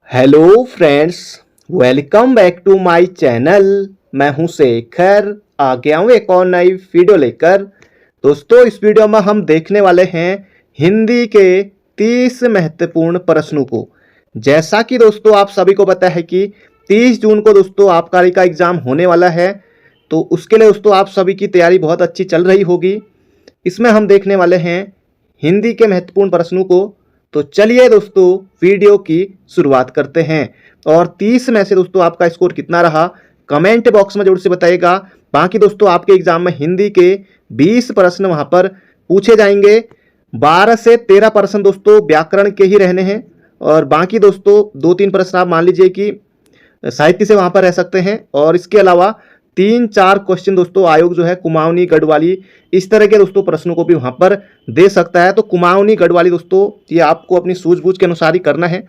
Hello friends, welcome back to my channel. मैं हूं शेखर, आ गया हूं एक और नई वीडियो लेकर। दोस्तों, इस वीडियो में हम देखने वाले हैं हिंदी के 30 महत्वपूर्ण प्रश्नों को। जैसा कि दोस्तों आप सभी को पता है कि 30 जून को दोस्तों आबकारी का एग्ज़ाम होने वाला है, तो उसके लिए दोस्तों आप सभी की तैयारी बहुत अच्छी चल रही होगी। इसमें हम देखने वाले हैं हिंदी के महत्वपूर्ण प्रश्नों को। तो चलिए दोस्तों वीडियो की शुरुआत करते हैं। और 30 में से दोस्तों आपका स्कोर कितना रहा कमेंट बॉक्स में जरूर से बताइएगा। बाकी दोस्तों आपके एग्जाम में हिंदी के 20 प्रश्न वहां पर पूछे जाएंगे। 12 से 13 प्रश्न दोस्तों व्याकरण के ही रहने हैं, और बाकी दोस्तों 2-3 प्रश्न आप मान लीजिए कि साहित्य से वहां पर रह सकते हैं। और इसके अलावा 3-4 क्वेश्चन दोस्तों आयोग जो है कुमाऊनी गढ़वाली इस तरह के दोस्तों प्रश्नों को भी वहां पर दे सकता है। तो कुमाऊनी गढ़वाली दोस्तों ये आपको अपनी सूझबूझ के अनुसार ही करना है।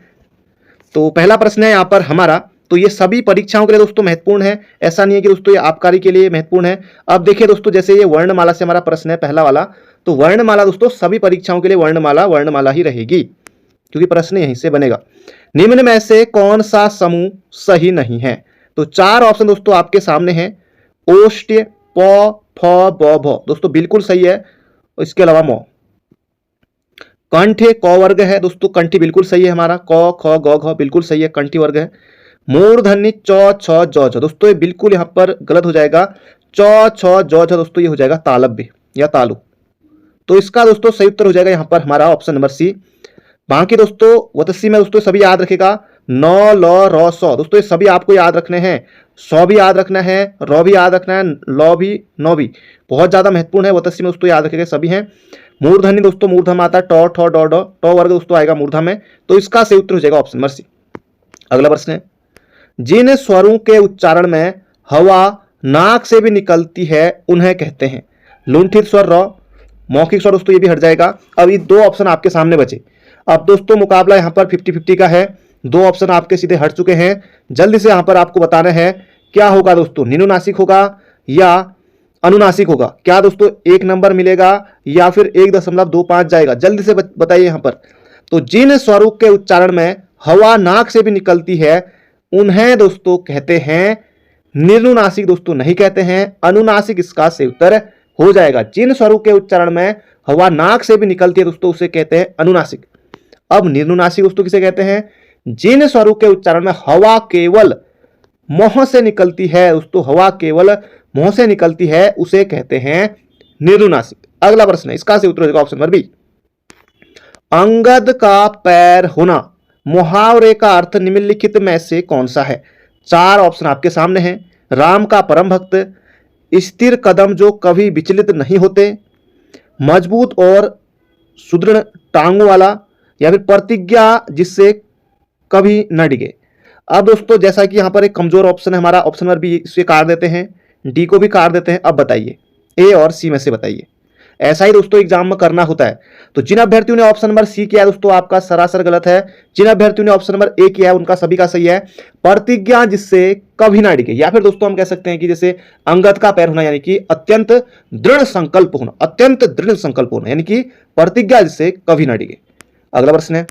तो पहला प्रश्न है यहाँ पर हमारा, तो ये सभी परीक्षाओं के लिए दोस्तों महत्वपूर्ण है, ऐसा नहीं है कि दोस्तों ये आबकारी के लिए महत्वपूर्ण है। अब देखिए दोस्तों, जैसे ये वर्णमाला से हमारा प्रश्न है पहला वाला, तो वर्णमाला दोस्तों सभी परीक्षाओं के लिए वर्णमाला ही रहेगी, क्योंकि प्रश्न यहीं से बनेगा। निम्न में से कौन सा समूह सही नहीं है? तो 4 ऑप्शन दोस्तों आपके सामने हैं। ओष्ठ्य, प, फ, ब, भ दोस्तों बिल्कुल सही है। इसके अलावा मौ। कंठ क वर्ग है दोस्तों, कंठी बिल्कुल सही है हमारा। क, ख, ग, घ बिल्कुल सही है, कंठी वर्ग है। मूर्धन्य च, छ, ज, झ दोस्तों ये बिल्कुल यहाँ पर गलत हो जाएगा। च, छ, ज, झ दोस्तों ये हो जाएगा तालव्य या तालु। तो इसका दोस्तों सही उत्तर हो जाएगा यहाँ पर हमारा ऑप्शन नंबर सी। बाकी दोस्तों वतसी में दोस्तों सभी याद रखेगा। न, ल, र, स दोस्तों ये सभी आपको याद रखने हैं। सौ भी याद रखना है, र भी याद रखना है, ल भी, न भी बहुत ज्यादा महत्वपूर्ण है। वतसी में दोस्तों याद रखेगा सभी हैं। मूर्धन्य दोस्तों मूर्धम आता है, ट, ठ, ड, ड, ट वर्ग दोस्तों आएगा मूर्धम में। तो इसका सही उत्तर हो जाएगा ऑप्शन नंबर सी। अगला प्रश्न है, जिन स्वरों के उच्चारण में हवा नाक से भी निकलती है उन्हें कहते हैं? लुंठित स्वर र, मौखिक स्वर दोस्तों ये भी हट जाएगा। अब ये 2 ऑप्शन आपके सामने बचे। अब दोस्तों मुकाबला यहाँ पर 50-50 का है। 2 ऑप्शन आपके सीधे हट चुके हैं। जल्दी से यहाँ पर आपको बताना है क्या होगा दोस्तों, निनुनासिक होगा या अनुनासिक होगा? क्या दोस्तों 1 नंबर मिलेगा या फिर 1.25 जाएगा? जल्दी से बताइए यहाँ पर। तो जिन स्वरों के उच्चारण में हवा नाक से भी निकलती है उन्हें दोस्तों कहते हैं निनुनासिक दोस्तों नहीं कहते हैं, अनुनासिक इसका सही उत्तर हो जाएगा। जिन स्वरों के उच्चारण में हवा नाक से भी निकलती है दोस्तों उसे कहते हैं अनुनासिक। अब निर्नुनासिक दोस्तों किसे कहते हैं? जिन स्वरों के उच्चारण में हवा केवल मुंह से निकलती है दोस्तों, हवा केवल मुंह से निकलती है उसे कहते हैं निर्नुनासिक। अगला प्रश्न है, इसका सही उत्तर हो जाएगा ऑप्शन नंबर बी। अंगद का पैर होना मुहावरे का अर्थ निम्नलिखित में से कौन सा है? 4 ऑप्शन आपके सामने हैं। राम का परम भक्त, स्थिर कदम जो कभी विचलित नहीं होते, मजबूत और सुदृढ़ टांगों वाला, या फिर प्रतिज्ञा जिससे कभी न डिगे। अब दोस्तों जैसा कि यहाँ पर एक कमजोर ऑप्शन है हमारा, ऑप्शन नंबर बी इसे काट देते हैं, डी को भी काट देते हैं। अब बताइए ए और सी में से बताइए। ऐसा ही दोस्तों एग्जाम में करना होता है। तो जिन अभ्यर्थियों ने ऑप्शन नंबर सी किया है दोस्तों आपका सरासर गलत है। जिन अभ्यर्थियों ने ऑप्शन नंबर ए किया है उनका सभी का सही है। प्रतिज्ञा जिससे कभी ना डिगे, या फिर दोस्तों हम कह सकते हैं कि जैसे अंगद का पैर होना यानी कि अत्यंत दृढ़ संकल्प होना, अत्यंत दृढ़ संकल्प होना यानी कि प्रतिज्ञा जिससे कभी ना डिगे। अगला प्रश्न है,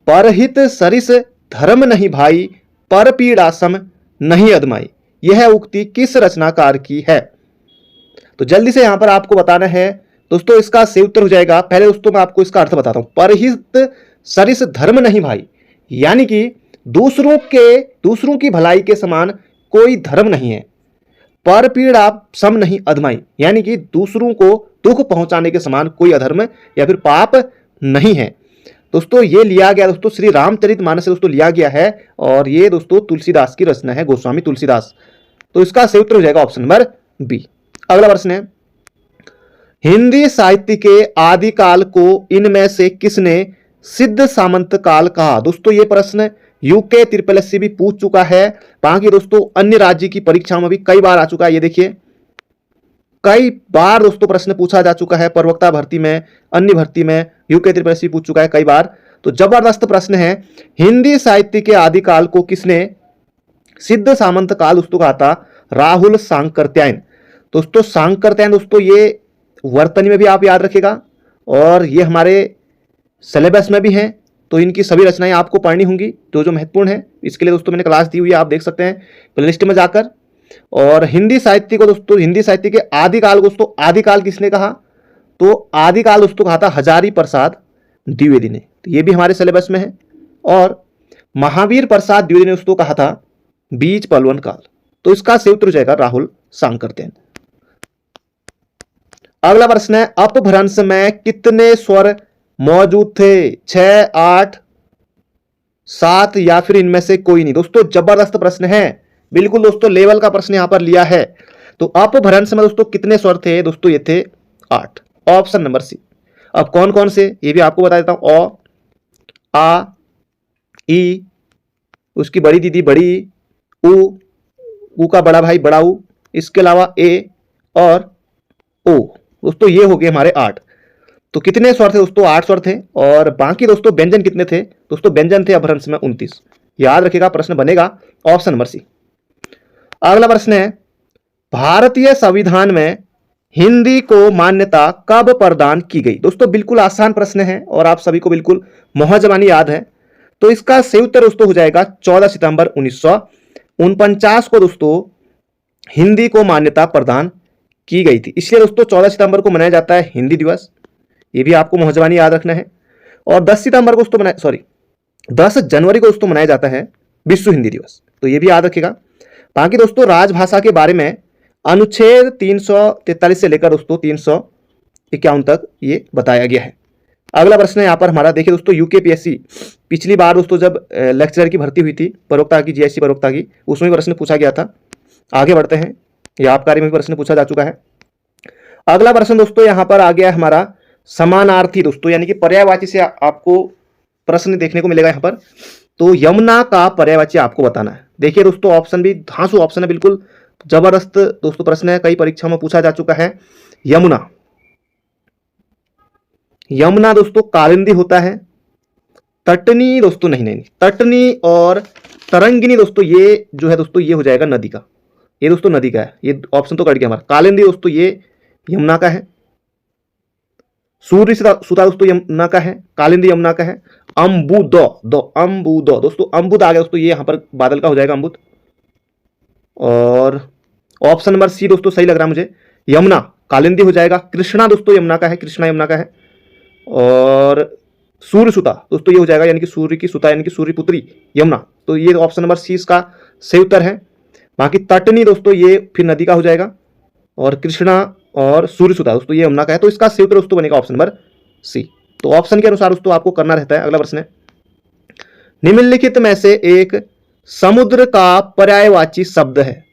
परहित सरिस धर्म नहीं भाई, पर पीड़ा सम नहीं अदमाई, यह उक्ति किस रचनाकार की है? तो जल्दी से यहां पर आपको बताना है दोस्तों, इसका सही उत्तर हो जाएगा। पहले दोस्तों मैं आपको इसका अर्थ बताता हूं। परहित सरिस धर्म नहीं भाई यानी कि दूसरों की भलाई के समान कोई धर्म नहीं है। पर पीड़ा सम नहीं अदमाई यानी कि दूसरों को दुख पहुंचाने के समान कोई अधर्म या फिर पाप नहीं है। दोस्तों ये लिया गया दोस्तों श्री रामचरितमानस से दोस्तों लिया गया है, और ये दोस्तों तुलसीदास की रचना है, गोस्वामी तुलसीदास। तो इसका सही उत्तर हो जाएगा ऑप्शन नंबर बी। अगला प्रश्न है, हिंदी साहित्य के आदिकाल को इनमें से किसने सिद्ध सामंत काल कहा? दोस्तों ये प्रश्न यूके ट्रिपल भी पूछ चुका है। बाकी दोस्तों अन्य राज्य की परीक्षाओं में भी कई बार आ चुका है। ये देखिए कई बार दोस्तों प्रश्न पूछा जा चुका है, प्रवक्ता भर्ती में, अन्य भर्ती में यूके ट्रिपल पूछ चुका है कई बार। तो जबरदस्त प्रश्न है, हिंदी साहित्य के आदिकाल को किसने सिद्ध सामंत काल दोस्तों कहा था? राहुल सांकृत्यायन। दोस्तों सांकृत्यायन दोस्तों ये वर्तनी में भी आप याद रखेगा, और ये हमारे सिलेबस में भी है। तो इनकी सभी रचनाएं आपको पढ़नी होंगी, जो महत्वपूर्ण है। इसके लिए दोस्तों मैंने क्लास दी हुई है, आप देख सकते हैं प्लेलिस्ट में जाकर। और हिंदी साहित्य को दोस्तों, हिंदी साहित्य के आदिकाल दोस्तों, आदिकाल किसने कहा? तो आदिकाल दोस्तों कहा था हजारी प्रसाद द्विवेदी ने, तो ये भी हमारे सिलेबस में है। और महावीर प्रसाद द्विवेदी ने दोस्तों कहा था बीज पलवन काल, तो इसका सही उत्तर हो जाएगा राहुल सांकरतेन। अगला प्रश्न है अपभ्रंश में कितने स्वर मौजूद थे? 6, 8, 7 या फिर इनमें से कोई नहीं? दोस्तों जबरदस्त प्रश्न है, बिल्कुल दोस्तों लेवल का प्रश्न यहां पर लिया है। तो अपभ्रंश में दोस्तों कितने स्वर थे? दोस्तों ये थे 8, ऑप्शन नंबर सी। अब कौन कौन से ये भी आपको बता देता हूं। ओ, आ, ई, उसकी बड़ी दीदी बड़ी, ऊ का बड़ा भाई बड़ा ऊ, इसके अलावा ए और ओ। दोस्तों ये हो गए हमारे 8। तो कितने स्वर थे दोस्तों? 8 स्वर थे। और बाकी दोस्तों व्यंजन कितने थे? दोस्तों व्यंजन थे अपभ्रंश में 29। याद रखिएगा, प्रश्न बनेगा ऑप्शन नंबर सी। अगला प्रश्न है भारतीय संविधान में हिंदी को मान्यता कब प्रदान की गई? दोस्तों बिल्कुल आसान प्रश्न है और आप सभी को बिल्कुल मुहजबानी याद है। तो इसका सही उत्तर दोस्तों हो जाएगा 14 सितंबर 1949 को दोस्तों हिंदी को मान्यता प्रदान की गई थी। इसलिए दोस्तों 14 सितंबर को मनाया जाता है हिंदी दिवस, ये भी आपको मुहजबानी याद रखना है। और 10 सितंबर को दोस्तों 10 जनवरी को दोस्तों मनाया जाता है विश्व हिंदी दिवस, तो ये भी याद रखिएगा। बाकी दोस्तों राजभाषा के बारे में अनुच्छेद 343 से लेकर दोस्तों 351 तक ये बताया गया है। अगला प्रश्न है यहाँ पर हमारा, देखिए दोस्तों यूकेपीएससी पिछली बार दोस्तों जब लेक्चरर की भर्ती हुई थी प्रवक्ता की, जीएससी प्रवक्ता की, उसमें भी प्रश्न पूछा गया था। आगे बढ़ते हैं, यह आबकारी में भी प्रश्न पूछा जा चुका है। अगला प्रश्न दोस्तों यहाँ पर आ गया है हमारा समानार्थी दोस्तों, यानी कि पर्यायवाची से आपको प्रश्न देखने को मिलेगा यहाँ पर। तो यमुना का पर्यायवाची आपको बताना है। देखिए दोस्तों ऑप्शन भी धांसू ऑप्शन है, बिल्कुल जबरदस्त दोस्तों प्रश्न है, कई परीक्षाओं में पूछा जा चुका है। यमुना, यमुना दोस्तों कालिंदी होता है। तटनी दोस्तों नहीं, तटनी और तरंगिनी दोस्तों ये जो है दोस्तों ये हो जाएगा नदी का, ये दोस्तों नदी का है, ये ऑप्शन तो कट गया हमारा। कालिंदी दोस्तों ये यमुना का है। सूर्य सुता दोस्तों यमुना का है, कालिंदी यमुना का है। अम्बुद दोस्तों अम्बुद आ गया दोस्तों, ये यहां पर बादल का हो जाएगा अम्बुद। और ऑप्शन नंबर सी दोस्तों सही लग रहा है मुझे, यमुना कालिंदी हो जाएगा। कृष्णा दोस्तों यमुना का है, कृष्णा यमुना का है। और सूर्य सुता दोस्तों ये हो जाएगा, यानी कि सूर्य की सुता यानी कि सूर्य पुत्री यमुना, तो ये ऑप्शन नंबर सी इसका सही उत्तर है। बाकी तटनी दोस्तों ये फिर नदी का हो जाएगा। और कृष्णा और सूर्य सुता दोस्तों ये यमुना का है, तो इसका सही उत्तर दोस्तों बनेगा ऑप्शन नंबर सी। तो ऑप्शन के अनुसार दोस्तों आपको करना रहता है। अगला प्रश्न है निम्नलिखित में से एक समुद्र का पर्यायवाची शब्द है।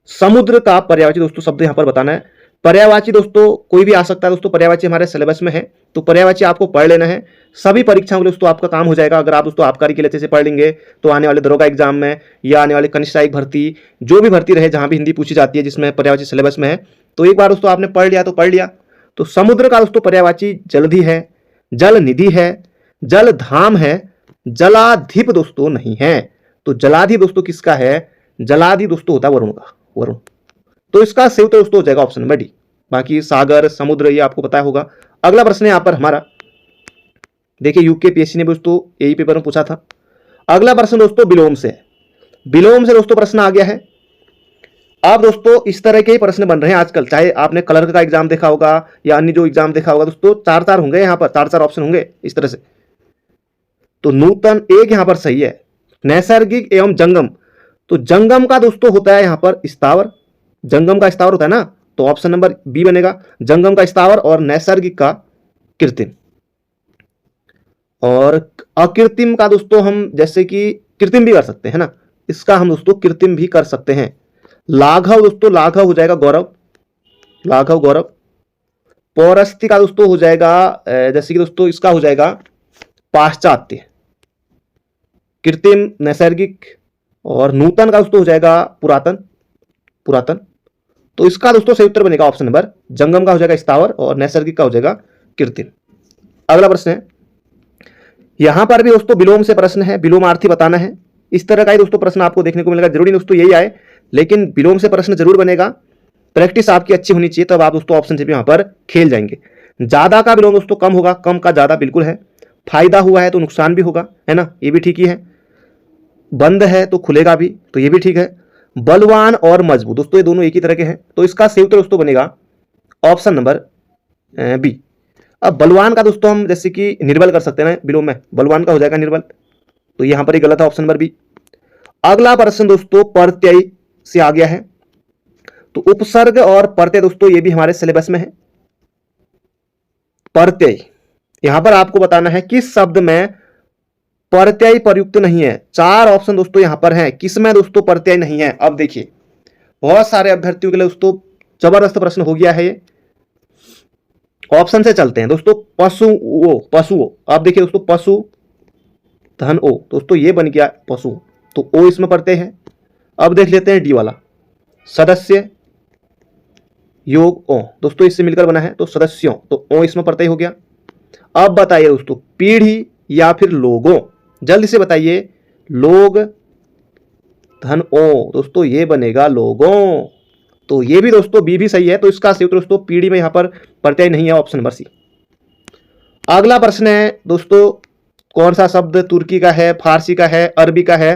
समुद्र का पर्यायवाची दोस्तों शब्द यहां पर बताना है। पर्यायवाची दोस्तों कोई भी आ सकता है दोस्तों, पर्यायवाची हमारे सिलेबस में है, तो पर्यायवाची आपको पढ़ लेना है। सभी परीक्षाओं के लिए दोस्तों आपका काम हो जाएगा। अगर आप दोस्तों आबकारी के लिए अच्छे से पढ़ लेंगे तो आने वाले दरोगा एग्जाम में या आने वाले कनिष्ठ सहायक भर्ती, जो भी भर्ती रहे जहां भी हिंदी पूछी जाती है जिसमें पर्यायवाची सिलेबस में है, तो एक बार दोस्तों आपने पढ़ लिया तो पढ़ लिया। तो समुद्र का दोस्तों पर्यायवाची जलधि है, जल निधि है, जल धाम है, जलाधिप दोस्तों नहीं है। तो जलाधिप दोस्तों किसका है? जलाधि दोस्तों होता है वरुण का, वरुण। तो इसका सही उत्तर दोस्तों हो जाएगा ऑप्शन नंबर डी। बाकी सागर समुद्र ये आपको पता होगा। अगला प्रश्न है यहां पर हमारा, देखिए यूकेपीएससी ने दोस्तों यही पेपर में पूछा था। अगला प्रश्न दोस्तों विलोम से है। विलोम से दोस्तों प्रश्न आ गया है। अब दोस्तों इस तरह के ही प्रश्न बन रहे हैं आजकल, चाहे आपने क्लर्क का एग्जाम देखा होगा या अन्य जो एग्जाम देखा होगा दोस्तों, 4 होंगे यहाँ पर, 4 ऑप्शन होंगे इस तरह से। तो नूतन एक यहाँ पर सही है, नैसर्गिक एवं जंगम। तो जंगम का दोस्तों होता है यहाँ पर स्थावर, जंगम का स्थावर होता है ना, तो ऑप्शन नंबर बी बनेगा, जंगम का स्थावर और नैसर्गिक का कृत्रिम। और अकृत्रिम का दोस्तों हम जैसे कि कृत्रिम भी कर सकते हैं ना, इसका हम दोस्तों कृत्रिम भी कर सकते हैं। लाघव दोस्तों, लाघव हो जाएगा गौरव, लाघव गौरव। पौरस्त्य का दोस्तों हो जाएगा जैसे कि दोस्तों इसका हो जाएगा पाश्चात्य, कृत्रिम नैसर्गिक। और नूतन का दोस्तों हो जाएगा पुरातन, पुरातन। तो इसका दोस्तों सही उत्तर बनेगा ऑप्शन नंबर, जंगम का हो जाएगा स्थावर और नैसर्गिक का हो जाएगा कृत्रिम। अगला प्रश्न है, यहां पर भी दोस्तों विलोम से प्रश्न है, विलोमार्थी बताना है। इस तरह का ही दोस्तों प्रश्न आपको देखने को मिलेगा, जरूरी दोस्तों यही आए, लेकिन विलोम से प्रश्न जरूर बनेगा। प्रैक्टिस आपकी अच्छी होनी चाहिए, तब आप दोस्तों ऑप्शन से भी यहां पर खेल जाएंगे। ज्यादा का विलोम दोस्तों कम होगा, कम का ज्यादा बिल्कुल है। फायदा हुआ है तो नुकसान भी होगा, है ना, ये भी ठीक ही है। बंद है तो खुलेगा भी, तो ये भी ठीक है। बलवान और मजबूत, दोस्तों ये दोनों एक ही तरह के हैं, तो इसका सही उत्तर दोस्तों बनेगा ऑप्शन नंबर बी। अब बलवान का दोस्तों हम जैसे कि निर्बल कर सकते हैं ना, विलोम में बलवान का हो जाएगा निर्बल, तो यहां पर ही गलत है, ऑप्शन नंबर बी। अगला प्रश्न दोस्तों प्रत्यय से आ गया है, तो उपसर्ग और प्रत्यय दोस्तों ये भी हमारे सिलेबस में है। प्रत्यय, यहां पर आपको बताना है किस शब्द में प्रत्यय प्रयुक्त नहीं है। 4 ऑप्शन दोस्तों यहां पर हैं, किसमें दोस्तों प्रत्यय नहीं है। अब देखिए बहुत सारे अभ्यर्थियों के लिए दोस्तों जबरदस्त प्रश्न हो गया है ये। ऑप्शन से चलते हैं दोस्तों। पशुओं, आप देखिए दोस्तों पशु धन ओ, दोस्तों ये बन गया पशु, तो ओ इसमें प्रत्यय है। अब देख लेते हैं डी वाला, सदस्य योग ओ, दोस्तों इससे मिलकर बना है तो सदस्यों, तो ओ इसमें प्रत्यय हो गया। अब बताइए दोस्तों पीढ़ी या फिर लोगों, जल्दी से बताइए। लोग धन ओ, दोस्तों ये बनेगा लोगों, तो ये भी दोस्तों बी भी सही है, तो इसका सही उत्तर दोस्तों पीढ़ी में यहां पर प्रत्यय नहीं है, ऑप्शन नंबर सी। अगला प्रश्न है दोस्तों कौन सा शब्द तुर्की का है, फारसी का है, अरबी का है,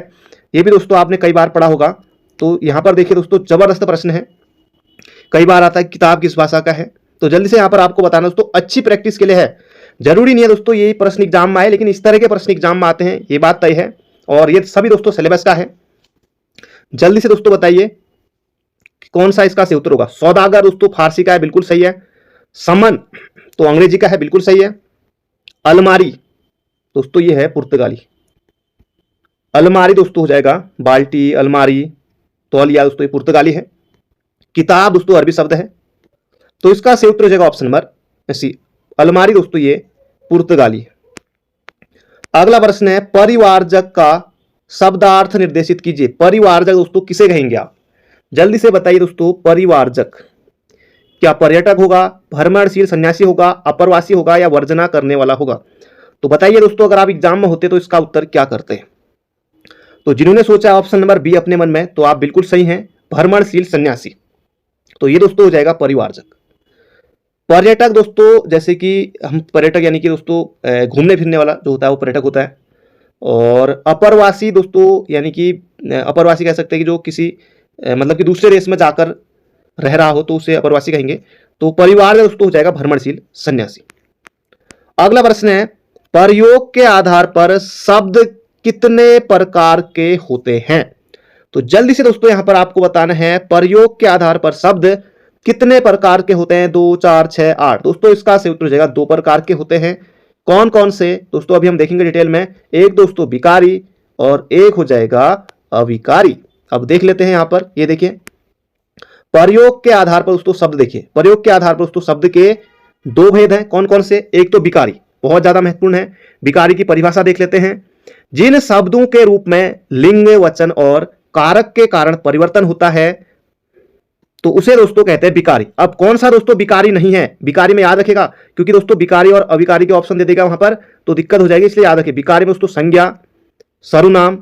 ये भी दोस्तों आपने कई बार पढ़ा होगा। तो यहां पर देखिए दोस्तों जबरदस्त प्रश्न है, कई बार आता है किताब किस भाषा का है, तो जल्दी से यहां पर आपको बताना दोस्तों, अच्छी प्रैक्टिस के लिए है। जरूरी नहीं है दोस्तों यही प्रश्न एग्जाम में आए, लेकिन इस तरह के प्रश्न एग्जाम में आते हैं, ये बात तय है, और ये सभी दोस्तों सिलेबस का है। जल्दी से दोस्तों बताइए कौन सा इसका सही उत्तर होगा। सौदागर दोस्तों फारसी का है, बिल्कुल सही है। समन तो अंग्रेजी का है, बिल्कुल सही है। अलमारी दोस्तों ये है पुर्तगाली, अलमारी दोस्तों हो जाएगा बाल्टी, अलमारी, तौलिया, दोस्तों ये पुर्तगाली है। किताब दोस्तों अरबी शब्द है, तो इसका सही उत्तर हो जाएगा ऑप्शन नंबर सी, अलमारी दोस्तों ये पुर्तगाली है। अगला प्रश्न है परिवारजक का शब्दार्थ निर्देशित कीजिए। परिवारजक दोस्तों किसे कहेंगे आप, जल्दी से बताइए दोस्तों। परिवारजक क्या पर्यटक होगा, भ्रमणशील सन्यासी होगा, अप्रवासी होगा, या वर्जना करने वाला होगा। तो बताइए दोस्तों अगर आप एग्जाम में होते तो इसका उत्तर क्या करते हैं। तो जिन्होंने सोचा ऑप्शन नंबर बी अपने मन में, तो आप बिल्कुल सही हैं, भ्रमणशील सन्यासी, तो ये दोस्तों हो जाएगा परिवारजक। पर्यटक दोस्तों जैसे कि हम पर्यटक यानी कि दोस्तों घूमने फिरने वाला जो होता है वो पर्यटक होता है। और अप्रवासी दोस्तों यानी कि अप्रवासी कह सकते हैं कि जो किसी मतलब कि दूसरे देश में जाकर रह रहा हो तो उसे अप्रवासी कहेंगे। तो परिवार दोस्तों हो जाएगा भ्रमणशील सन्यासी। अगला प्रश्न है प्रयोग के आधार पर शब्द कितने प्रकार के होते हैं। तो जल्दी से दोस्तों यहां पर आपको बताना है प्रयोग के आधार पर शब्द कितने प्रकार के होते हैं। 2, 4, 6, 8, दोस्तों इसका सही उत्तर हो जाएगा 2 प्रकार के होते हैं। कौन कौन से दोस्तों अभी हम देखेंगे डिटेल में। एक दोस्तों विकारी और एक हो जाएगा अविकारी। अब देख लेते हैं यहां पर, ये देखिए प्रयोग के आधार पर दोस्तों शब्द, देखिए प्रयोग के आधार पर दोस्तों शब्द के 2 भेद हैं। कौन कौन से, एक तो विकारी, बहुत ज्यादा महत्वपूर्ण है। विकारी की परिभाषा देख लेते हैं। जिन शब्दों के रूप में लिंग, वचन और कारक के कारण परिवर्तन होता है तो उसे दोस्तों कहते हैं विकारी। अब कौन सा दोस्तों विकारी नहीं है, विकारी में याद रखेगा क्योंकि दोस्तों विकारी और अविकारी के ऑप्शन दे देगा वहां पर तो दिक्कत हो जाएगी, इसलिए याद रखिए विकारी में दोस्तों संज्ञा, सर्वनाम,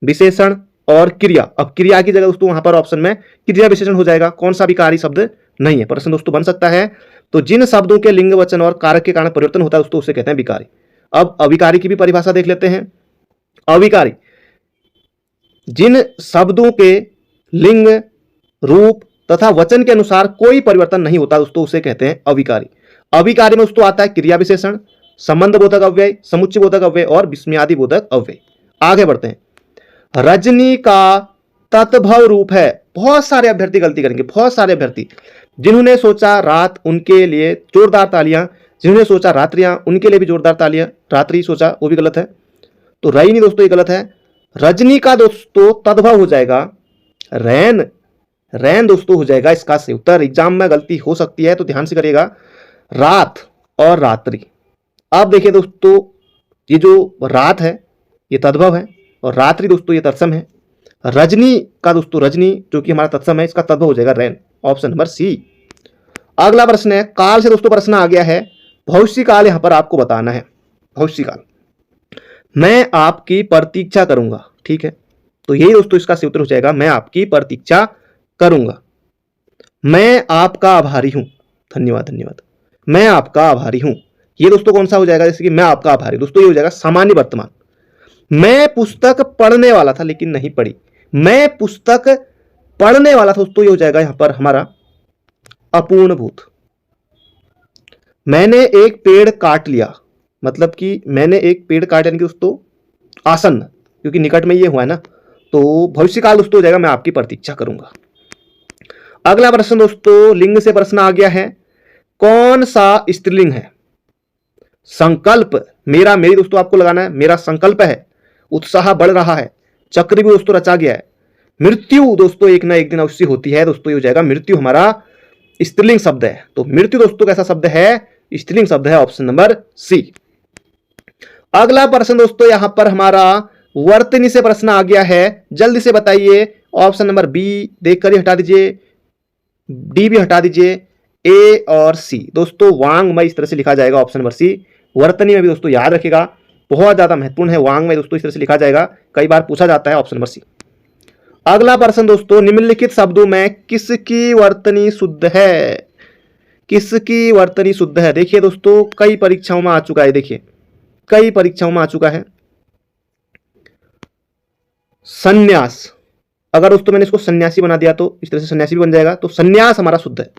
विशेषण और क्रिया। अब क्रिया की जगह दोस्तों वहां पर ऑप्शन में क्रिया विशेषण हो जाएगा। कौन सा विकारी शब्द नहीं है, प्रश्न दोस्तों बन सकता है। तो जिन शब्दों के लिंग, वचन और कारक के कारण परिवर्तन होता है दोस्तों उसे कहते हैं विकारी। अब अविकारी की भी परिभाषा देख लेते हैं। अविकारी जिन शब्दों के लिंग, रूप तथा वचन के अनुसार कोई परिवर्तन नहीं होता दोस्तों उसे कहते हैं अविकारी। अविकारी में दोस्तों आता है क्रिया विशेषण, संबंध बोधक अव्यय, समुच्चय बोधक अव्यय और विस्मयादि बोधक अव्यय। आगे बढ़ते हैं। रजनी का तत्भव रूप है। बहुत सारे अभ्यर्थी गलती करेंगे, बहुत सारे अभ्यर्थी जिन्होंने सोचा रात उनके लिए जोरदार तालियां, जिन्होंने सोचा रात्रियां उनके लिए भी जोरदार तालियां, रात्रि सोचा वो भी गलत है, तो रही नहीं दोस्तों ये गलत है। रजनी का दोस्तों तद्भव हो जाएगा रैन, रैन दोस्तों हो जाएगा इसका सही उत्तर। एग्जाम में गलती हो सकती है तो ध्यान से करिएगा। रात और रात्रि, अब देखिए दोस्तों ये जो रात है ये तद्भव है और रात्रि दोस्तों ये तत्सम है। रजनी का दोस्तों रजनी जो कि हमारा तत्सम है इसका तद्भव हो जाएगा रैन, ऑप्शन नंबर सी। अगला प्रश्न है काल से दोस्तों प्रश्न आ गया है। भविष्य काल यहां पर आपको बताना है। भविष्य काल, मैं आपकी प्रतीक्षा करूंगा, ठीक है, तो यही दोस्तों इसका सही उत्तर हो जाएगा मैं आपकी प्रतीक्षा करूंगा। मैं आपका आभारी हूं, धन्यवाद धन्यवाद, मैं आपका आभारी हूं। ये दोस्तों कौन सा हो जाएगा, जैसे कि मैं आपका आभारी, दोस्तों ये हो जाएगा सामान्य वर्तमान। मैं पुस्तक पढ़ने वाला था लेकिन नहीं पढ़ी, मैं पुस्तक पढ़ने वाला था दोस्तों, ये हो जाएगा यहां पर हमारा अपूर्ण भूत। मैंने एक पेड़ काट लिया, मतलब कि मैंने एक पेड़ काट, यानी कि दोस्तों आसन्न, क्योंकि निकट में ये हुआ है ना, तो भविष्यकाल दोस्तों हो जाएगा मैं आपकी प्रतीक्षा करूंगा। अगला प्रश्न दोस्तों, लिंग से प्रश्न आ गया है, कौन सा स्त्रीलिंग है? संकल्प, मेरा, मेरी दोस्तों आपको लगाना है, मेरा संकल्प है, उत्साह बढ़ रहा है, चक्र भी दोस्तों रचा गया है, मृत्यु दोस्तों एक ना एक दिन अवश्य होती है, दोस्तों ये हो जाएगा मृत्यु हमारा स्त्रीलिंग शब्द है। तो मृत्यु दोस्तों कैसा शब्द है? स्त्रीलिंग शब्द है, ऑप्शन नंबर सी। अगला प्रश्न दोस्तों यहां पर हमारा वर्तनी से प्रश्न आ गया है, जल्दी से बताइए। ऑप्शन नंबर बी देखकर ही हटा दीजिए, डी भी हटा दीजिए, ए और सी। दोस्तों वांग्मय इस तरह से लिखा जाएगा, ऑप्शन नंबर सी। वर्तनी में भी दोस्तों याद रखिएगा, बहुत ज्यादा महत्वपूर्ण है, वांग्मय दोस्तों इस तरह से लिखा जाएगा, कई बार पूछा जाता है, ऑप्शन नंबर सी। अगला प्रश्न दोस्तों, निम्नलिखित शब्दों में किसकी वर्तनी शुद्ध है? किसकी वर्तनी शुद्ध है? देखिए दोस्तों कई परीक्षाओं में आ चुका है, देखिए कई परीक्षाओं में आ चुका है। संन्यास, अगर दोस्तों मैंने इसको सन्यासी बना दिया तो इस तरह से सन्यासी भी बन जाएगा, तो सन्यास हमारा शुद्ध है।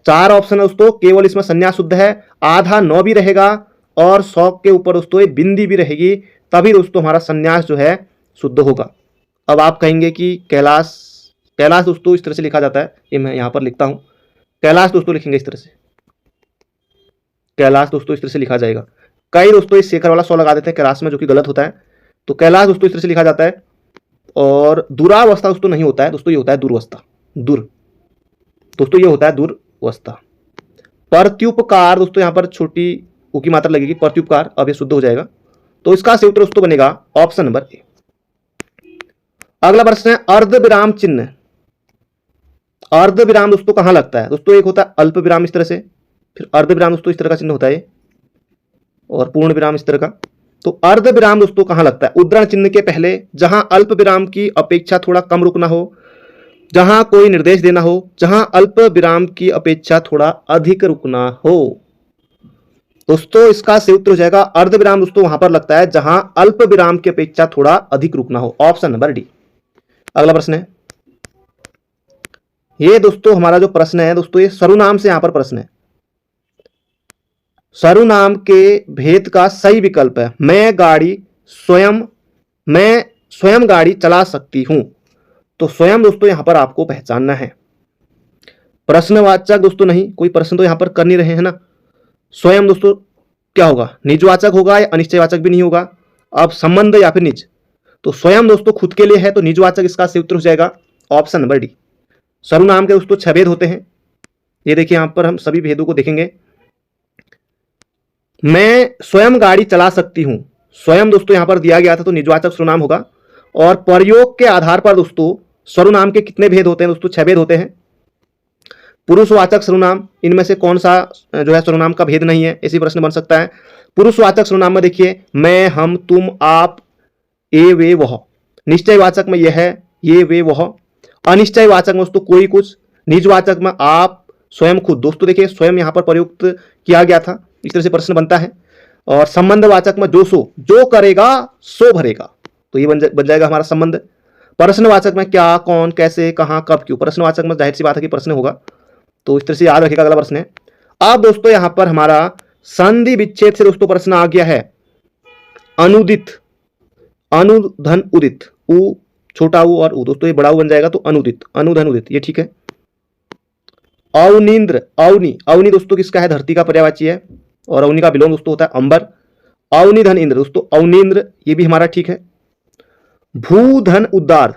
4 ऑप्शन है दोस्तों, केवल इसमें सन्यास शुद्ध है, आधा 9 भी रहेगा और 100 के ऊपर दोस्तों ये बिंदी भी रहेगी, तभी दोस्तों हमारा सन्यास जो है शुद्ध होगा। अब आप कहेंगे कि कैलाश, कैलाश दोस्तों इस तरह से लिखा जाता है, ये मैं यहां पर लिखता हूं, कैलाश दोस्तों लिखेंगे इस तरह से, कैलाश दोस्तों इस तरह से लिखा जाएगा। कई दोस्तों इस शेखर वाला 100 लगा देते हैं कैलाश में, जो कि गलत होता है। तो कैलाश दोस्तों इस तरह से लिखा जाता है। और दुरावस्था दोस्तों नहीं होता है दोस्तों, ये होता है दुर्वस्था, दुर दोस्तों ये होता है दुर्वस्था। प्रत्युपकार दोस्तों यहां पर छोटी ऊ की मात्रा लगेगी, प्रत्युपकार, अब ये शुद्ध हो जाएगा, तो इसका सही उत्तर दोस्तों बनेगा ऑप्शन नंबर ए। अगला प्रश्न है अर्ध विराम चिन्ह। अर्ध विराम दोस्तों कहां लगता है? दोस्तों एक होता है अल्प विराम इस तरह से, फिर अर्ध विराम दोस्तों इस तरह का चिन्ह होता है, और पूर्ण विराम इस तरह का। तो अर्ध विराम दोस्तों कहां लगता है? उद्धरण चिन्ह के पहले, जहां अल्प विराम की अपेक्षा थोड़ा कम रुकना हो, जहां कोई निर्देश देना हो, जहां अल्प विराम की अपेक्षा थोड़ा अधिक रुकना हो। दोस्तों इसका सही उत्तर हो जाएगा अर्ध विराम दोस्तों वहां पर लगता है जहां अल्प विराम की अपेक्षा थोड़ा अधिक रुकना हो, ऑप्शन नंबर डी। अगला प्रश्न है, ये दोस्तों हमारा जो प्रश्न है दोस्तों, ये सर्वनाम से यहां पर प्रश्न है। सर्वनाम के भेद का सही विकल्प है मैं स्वयं गाड़ी चला सकती हूं। तो स्वयं दोस्तों यहां पर आपको पहचानना है, प्रश्नवाचक दोस्तों नहीं, कोई प्रश्न तो यहां पर कर नहीं रहे हैं ना। स्वयं दोस्तों क्या होगा? निजवाचक होगा या अनिश्चयवाचक भी नहीं होगा, अब संबंध या फिर निज। तो स्वयं दोस्तों खुद के लिए है, तो निजवाचक इसका सही उत्तर हो जाएगा ऑप्शन नंबर डी। सर्वनाम के दोस्तों 6 भेद होते हैं, ये देखिए यहां पर हम सभी भेदों को देखेंगे। मैं स्वयं गाड़ी चला सकती हूं, स्वयं दोस्तों यहां पर दिया गया था, तो निजवाचक सर्वनाम होगा। और प्रयोग के आधार पर दोस्तों सर्वनाम के कितने भेद होते हैं दोस्तों? 6 भेद होते हैं। पुरुषवाचक सर्वनाम, इनमें से कौन सा जो है सर्वनाम का भेद नहीं है? ऐसी प्रश्न बन सकता है। पुरुषवाचक सर्वनाम में देखिए मैं, हम, तुम, आप, ए, वे, वह। निश्चयवाचक में यह है, ये, वे, वह। अनिश्चयवाचक में दोस्तों कोई, कुछ। निजवाचक में आप, स्वयं, खुद। दोस्तों देखिए स्वयं यहां पर प्रयुक्त किया गया था, इस तरह से प्रश्न बनता है। और संबंधवाचक में जो सो, जो करेगा सो भरेगा, तो ये बन जाएगा हमारा संबंध। प्रश्नवाचक में क्या, कौन, कैसे, कहां, कब, क्यों। प्रश्नवाचक में जाहिर सी बात है कि प्रश्न होगा, तो इस तरह से याद रखिएगा। अगला प्रश्न है, अब दोस्तों यहां पर हमारा संधि विच्छेद से दोस्तों प्रश्न आ गया है। अनुदित, अनुधन उदित, उ छोटा उ और उ, दोस्तों ये बड़ा उ बन जाएगा, तो अनुदित, अनुधन उदित, ये ठीक है। अवनींद्र, अवनी, अवनी दोस्तों किसका है? धरती का पर्यायवाची है, और अवनी का विलोम दोस्तों होता है अंबर। अवनिधन इंद्र, दोस्तों अवनींद्र, ये भी हमारा ठीक है। भूधन उद्दार,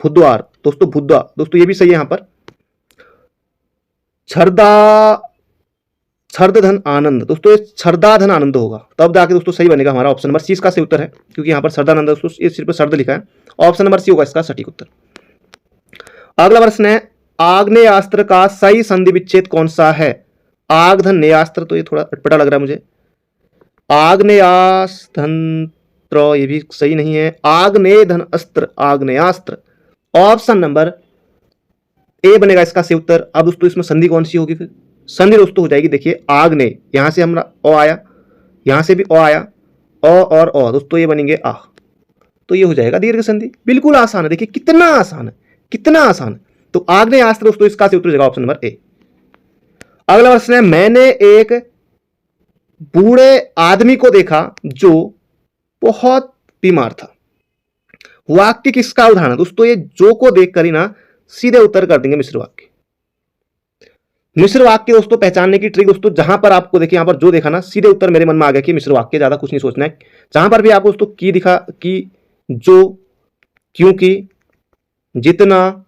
भुद्वार, दोस्तों भुद्वा, दोस्तों ये भी सही है यहां पर। छर्दधन आनंद, दोस्तों ये छर्दाधन आनंद होगा, तब जाके दोस्तों सही बनेगा हमारा। ऑप्शन नंबर सी इसका सही उत्तर है, क्योंकि यहां पर छर्दानंद दोस्तों ये सिर्फ शर्द लिखा है, ऑप्शन नंबर सी होगा इसका सटीक उत्तर। अगला प्रश्न है, आग्नेयास्त्र का सही संधि विच्छेद कौन सा है? आगधन नेयास्त्र, तो ये थोड़ा अटपटा लग रहा है मुझे। आग्नेयास्त्र ये भी सही नहीं है। आग्नेयधन अस्त्र, आग्नेयास्त्र, ऑप्शन नंबर ए बनेगा इसका सही उत्तर। अब दोस्तों इसमें संधि कौन सी होगी? फिर संधि दोस्तों हो जाएगी, देखिए आग्नेय, यहां से हमारा अ आया, यहां से भी अ आया, अ और अ दोस्तों ये बनेंगे आ, तो ये हो जाएगा दीर्घ संधि। बिल्कुल आसान है, देखिए कितना आसान है, कितना आसान है। तो आग्नेय आस्त्र दोस्तों इसका से उत्तर हो जाएगा ऑप्शन नंबर ए। अगला प्रश्न है, मैंने एक बूढ़े आदमी को देखा जो बहुत बीमार था। वाक्य किसका उदाहरण है दोस्तों? ये जो को देखकर ही ना सीधे उत्तर कर देंगे मिश्र वाक्य। मिश्र वाक्य दोस्तों पहचानने की ट्रिक दोस्तों, जहां पर आपको देखिए, यहां पर जो देखा ना सीधे उत्तर मेरे मन में आ गया कि मिश्र वाक्य, ज्यादा कुछ नहीं सोचना है। जहां पर भी आपको दोस्तों की दिखा, कि, जो, क्योंकि, जितना,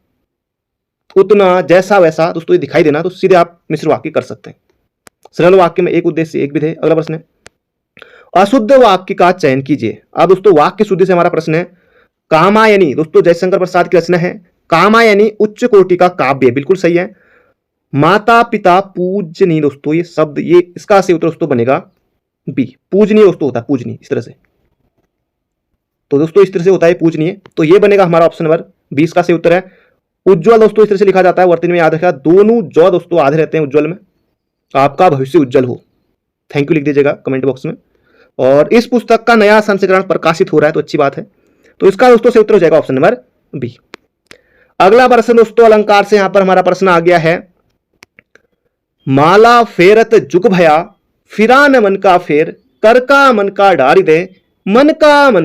उतना, जैसा, वैसा दोस्तों ये दिखाई देना, तो सीधे आप मिश्र वाक्य कर सकते हैं। सरल वाक्य में एक उद्देश्य एक विधेय। अगला प्रश्न है, अशुद्ध वाक्य का चयन कीजिए। अब दोस्तों वाक्य शुद्धि से हमारा प्रश्न है, कामायनी दोस्तों जयशंकर प्रसाद की रचना है। कामायनी उच्च कोटि का काव्य, बिल्कुल सही है। माता पिता पूजनीय दोस्तों ये शब्द, ये इसका सही उत्तर दोस्तों बनेगा बी, पूजनीय दोस्तों होता है, पूजनीय इस तरह से। तो दोस्तों इस तरह से होता है पूजनीय, तो ये बनेगा हमारा ऑप्शन नंबर 20 का सही उत्तर है। उज्ज्वल दोस्तों इस तरह से लिखा जाता है, वर्तनी में याद रखा, दोनों जो दोस्तों आधे रहते हैं उज्ज्वल में। आपका भविष्य उज्जवल हो, थैंक यू लिख दीजिएगा कमेंट बॉक्स में। और इस पुस्तक का नया संस्करण प्रकाशित हो रहा है, तो अच्छी बात है। तो इसका दोस्तों सही उत्तर हो जाएगा ऑप्शन नंबर बी। अगला प्रश्न दोस्तों अलंकार से, यहां पर हमारा प्रश्न आ गया है, माला फेरत जुग भया, फिरा न मन का फेर, कर का मन का डारी दे, मन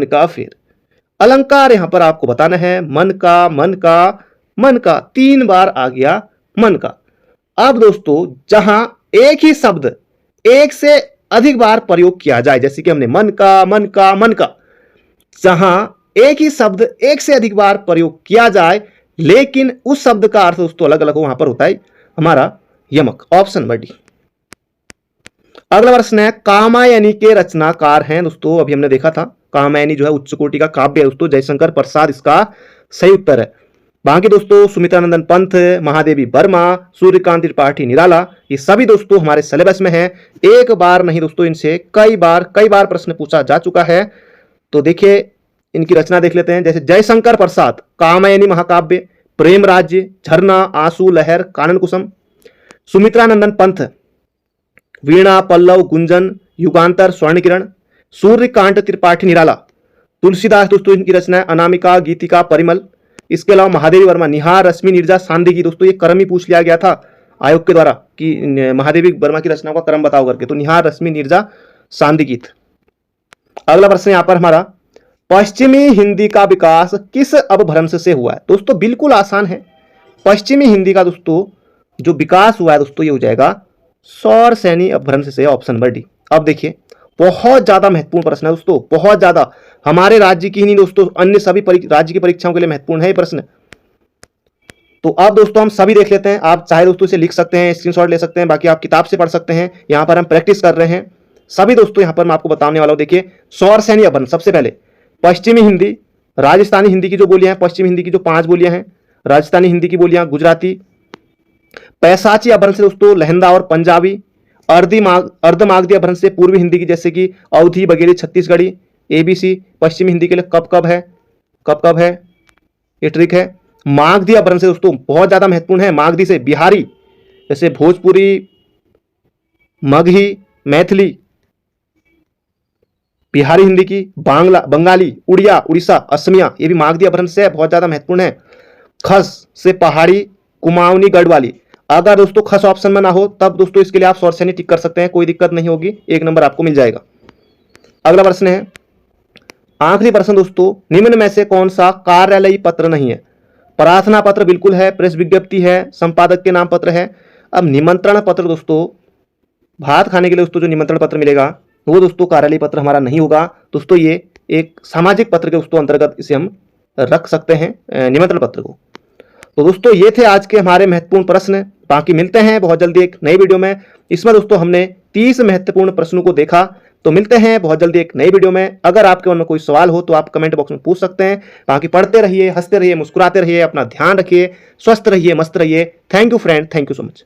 का फेर। अलंकार यहां पर आपको बताना है, मन का, मन का, मन का, 3 बार आ गया मन का। अब दोस्तों जहां एक ही शब्द एक से अधिक बार प्रयोग किया जाए, जैसे कि हमने मन का, मन का, मन का, जहां एक ही शब्द एक से अधिक बार प्रयोग किया जाए लेकिन उस शब्द का अर्थ दोस्तों अलग अलग हो, वहां पर होता है हमारा यमक, ऑप्शन नंबर डी। अगला प्रश्न है, कामायनी के रचनाकार हैं दोस्तों, अभी हमने देखा था कामायनी जो है उच्च कोटि का काव्य है दोस्तों, जयशंकर प्रसाद इसका सही उत्तर है। बाकी दोस्तों सुमित्रानंदन पंत, महादेवी वर्मा, सूर्यकांत त्रिपाठी निराला, ये सभी दोस्तों हमारे सिलेबस में है। एक बार नहीं दोस्तों, इनसे कई बार प्रश्न पूछा जा चुका है। तो देखिए इनकी रचना देख लेते हैं, जैसे जयशंकर प्रसाद कामायनी महाकाव्य, प्रेम राज्य, झरना, आंसू, लहर, कानन कुसुम। सुमित्रानंदन पंत वीणा, पल्लव, गुंजन, युगांतर, स्वर्ण किरण। सूर्यकांत त्रिपाठी निराला, तुलसीदास दोस्तों इनकी रचना है, अनामिका, गीतिका, परिमल। इसके अलावा महादेवी वर्मा, निहार, रश्मि, नीरजा, सांदीकी। दोस्तों ये क्रम ही पूछ लिया गया था आयोग के द्वारा कि महादेवी वर्मा की रचनाओं का क्रम बताओ करके, तो निहार, रश्मि, नीरजा, सांदीकीत। अगला प्रश्न यहां पर हमारा, पश्चिमी हिंदी का विकास किस अपभ्रंश से हुआ है? दोस्तों बिल्कुल आसान है, पश्चिमी हिंदी का दोस्तों जो विकास हुआ है दोस्तों ये हो जाएगा सौरसेनी अपभ्रंश से, ऑप्शन नंबर डी। अब देखिए बहुत ज्यादा महत्वपूर्ण प्रश्न है दोस्तों, बहुत ज्यादा, हमारे राज्य की ही नहीं दोस्तों अन्य सभी राज्य की परीक्षाओं के लिए महत्वपूर्ण है ये प्रश्न। तो अब दोस्तों हम सभी देख लेते हैं, आप चाहे दोस्तों इसे लिख सकते हैं, स्क्रीनशॉट ले सकते हैं, बाकी आप किताब से पढ़ सकते हैं। यहां पर हम प्रैक्टिस कर रहे हैं सभी दोस्तों, यहां पर मैं आपको बताने वाला हूं। देखिए सौरसेनी अपभ्रंश, सबसे पहले पश्चिमी हिंदी, राजस्थानी हिंदी की जो बोलियां हैं, पश्चिमी हिंदी की जो 5 बोलियां हैं, राजस्थानी हिंदी की बोलियां, गुजराती। पैसाची अपभ्रंश से दोस्तों लहंदा और पंजाबी। अर्धमागधी अपभ्रंश से पूर्वी हिंदी की, जैसे कि अवधी, बघेली, छत्तीसगढ़ी। एबीसी पश्चिमी हिंदी के लिए कब है, ये ट्रिक है। मागधी अपभ्रंश से दोस्तों बहुत ज्यादा महत्वपूर्ण है, मागधी से बिहारी, जैसे भोजपुरी, मगही, मैथिली। बिहारी हिंदी की बंगाली, उड़िया, उड़ीसा, असमिया, ये भी मागधी अपभ्रंश से बहुत ज्यादा महत्वपूर्ण है। खस से पहाड़ी, कुमाऊनी, गढ़वाली। अगर दोस्तों खस ऑप्शन में ना हो तब दोस्तों इसके लिए आप सौरसेनी टिक कर सकते हैं, कोई दिक्कत नहीं होगी, 1 नंबर आपको मिल जाएगा। अगला प्रश्न है, आखिरी प्रश्न दोस्तों, निम्न में से कौन सा कार्यालयी पत्र नहीं है? प्रार्थना पत्र बिल्कुल है, प्रेस विज्ञप्ति है, संपादक के नाम पत्र है। अब निमंत्रण पत्र दोस्तों, भात खाने के लिए दोस्तों जो निमंत्रण पत्र मिलेगा वो दोस्तों कार्यालयी पत्र हमारा नहीं होगा दोस्तों, ये एक सामाजिक पत्र के दोस्तों अंतर्गत इसे हम रख सकते हैं निमंत्रण पत्र को। तो दोस्तों ये थे आज के हमारे महत्वपूर्ण प्रश्न, बाकी मिलते हैं बहुत जल्दी एक नई वीडियो में। इसमें दोस्तों हमने 30 महत्वपूर्ण प्रश्नों को देखा, तो मिलते हैं बहुत जल्दी एक नई वीडियो में। अगर आपके मन में कोई सवाल हो तो आप कमेंट बॉक्स में पूछ सकते हैं। बाकी पढ़ते रहिए, हंसते रहिए, मुस्कुराते रहिए, अपना ध्यान रखिए, स्वस्थ रहिए, मस्त रहिए। Thank you friend, thank you so much.